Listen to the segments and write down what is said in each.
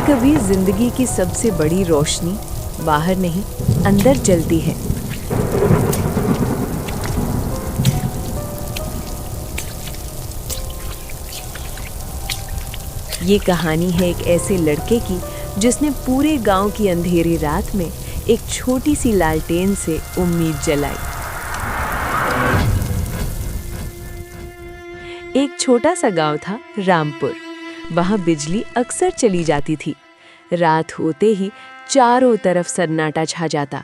कभी-कभी जिंदगी की सबसे बड़ी रोशनी बाहर नहीं, अंदर जलती है। ये कहानी है एक ऐसे लड़के की जिसने पूरे गांव की अंधेरी रात में एक छोटी सी लालटेन से उम्मीद जलाई। एक छोटा सा गांव था रामपुर। वहां बिजली अक्सर चली जाती थी। रात होते ही चारों तरफ सन्नाटा छा जाता,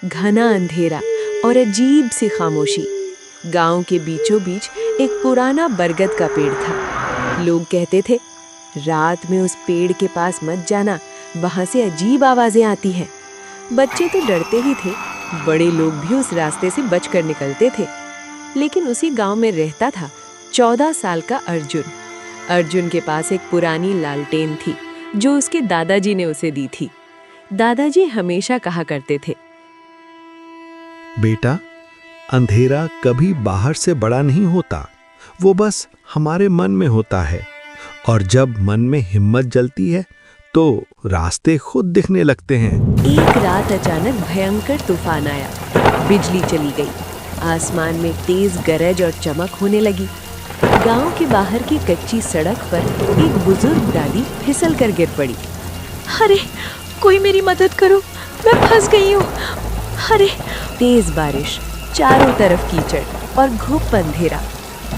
घना अंधेरा और अजीब सी खामोशी। गांव के बीचों बीच एक पुराना बरगद का पेड़ था। लोग कहते थे, रात में उस पेड़ के पास मत जाना, वहां से अजीब आवाजें आती हैं। बच्चे तो डरते ही थे, बड़े लोग भी उस रास्ते से बचकर निकलते थे। लेकिन उसी गांव में रहता था 14 साल का अर्जुन। अर्जुन के पास एक पुरानी लालटेन थी जो उसके दादाजी ने उसे दी थी। दादाजी हमेशा कहा करते थे, बेटा, अंधेरा कभी बाहर से बड़ा नहीं होता, वो बस हमारे मन में होता है। और जब मन में हिम्मत जलती है तो रास्ते खुद दिखने लगते हैं। एक रात अचानक भयंकर तूफान आया। बिजली चली गई। आसमान में तेज गरज और चमक होने लगी। गांव के बाहर की कच्ची सड़क पर एक बुजुर्ग दादी फिसल कर गिर पड़ी। अरे, कोई मेरी मदद करो, मैं फंस गई हूँ। अरे! तेज बारिश, चारों तरफ कीचड़ और घुप अंधेरा।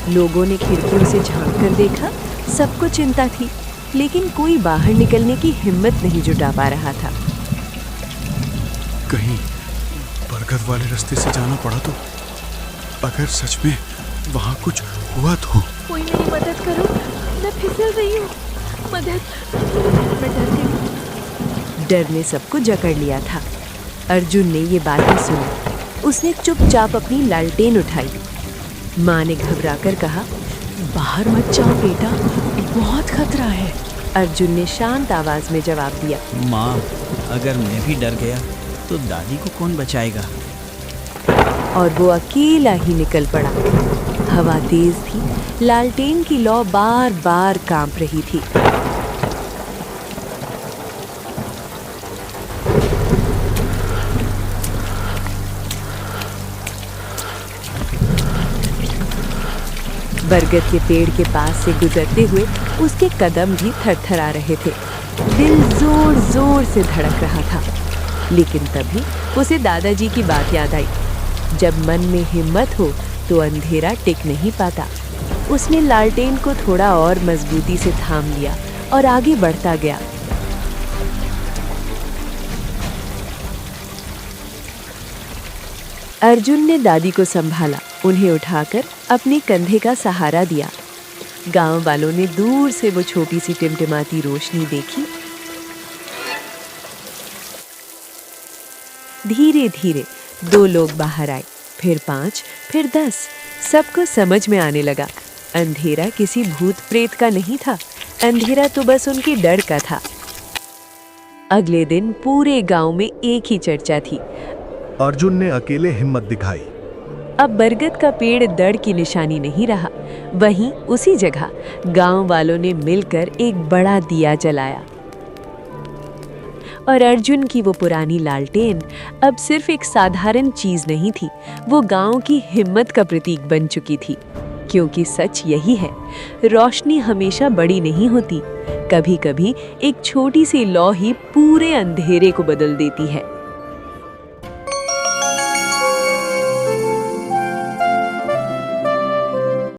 लोगों ने खिड़कियों से झांक कर देखा। सबको चिंता थी, लेकिन कोई बाहर निकलने की हिम्मत नहीं जुटा पा रहा था। कहीं बरगद वाले रास्ते से जाना पड़ा तो? अगर सच में वहाँ कुछ हुआ तो? कोई मेरी मदद करो, मैं फिसल रही हूँ। मदद! मैं डर गई। डर ने सबको जकड़ लिया था। अर्जुन ने ये बातें सुनी। उसने चुपचाप अपनी लालटेन उठाई। माँ ने घबराकर कहा, बाहर मत जाओ बेटा, बहुत खतरा है। अर्जुन ने शांत आवाज में जवाब दिया, माँ, अगर मैं भी डर गया तो दादी को कौन बचाएगा? और वो अकेला ही निकल पड़ा। हवा तेज थी, लालटेन की लौ बार बार कांप रही थी। बरगद के पेड़ के पास से गुजरते हुए उसके कदम भी थरथरा रहे थे। दिल जोर जोर से धड़क रहा था। लेकिन तभी उसे दादाजी की बात याद आई, जब मन में हिम्मत हो तो अंधेरा टिक नहीं पाता। उसने लालटेन को थोड़ा और मजबूती से थाम लिया और आगे बढ़ता गया। अर्जुन ने दादी को संभाला, उन्हें उठाकर अपने कंधे का सहारा दिया। गांव वालों ने दूर से वो छोटी सी टिमटिमाती रोशनी देखी। धीरे धीरे 2 लोग बाहर आए, फिर 5, फिर 10। सबको समझ में आने लगा, अंधेरा किसी भूत प्रेत का नहीं था, अंधेरा तो बस उनके डर का था। अगले दिन पूरे गांव में एक ही चर्चा थी, अर्जुन ने अकेले हिम्मत दिखाई। अब बरगद का पेड़ दर्द की निशानी नहीं रहा। वहीं उसी जगह गांव वालों ने मिलकर एक बड़ा दिया जलाया और अर्जुन की वो पुरानी लालटेन अब सिर्फ एक साधारण चीज नहीं थी, वो गांव की हिम्मत का प्रतीक बन चुकी थी। क्योंकि सच यही है, रोशनी हमेशा बड़ी नहीं होती, कभी-कभी एक छोटी सी लौ ही पूरे अंधेरे को बदल देती है।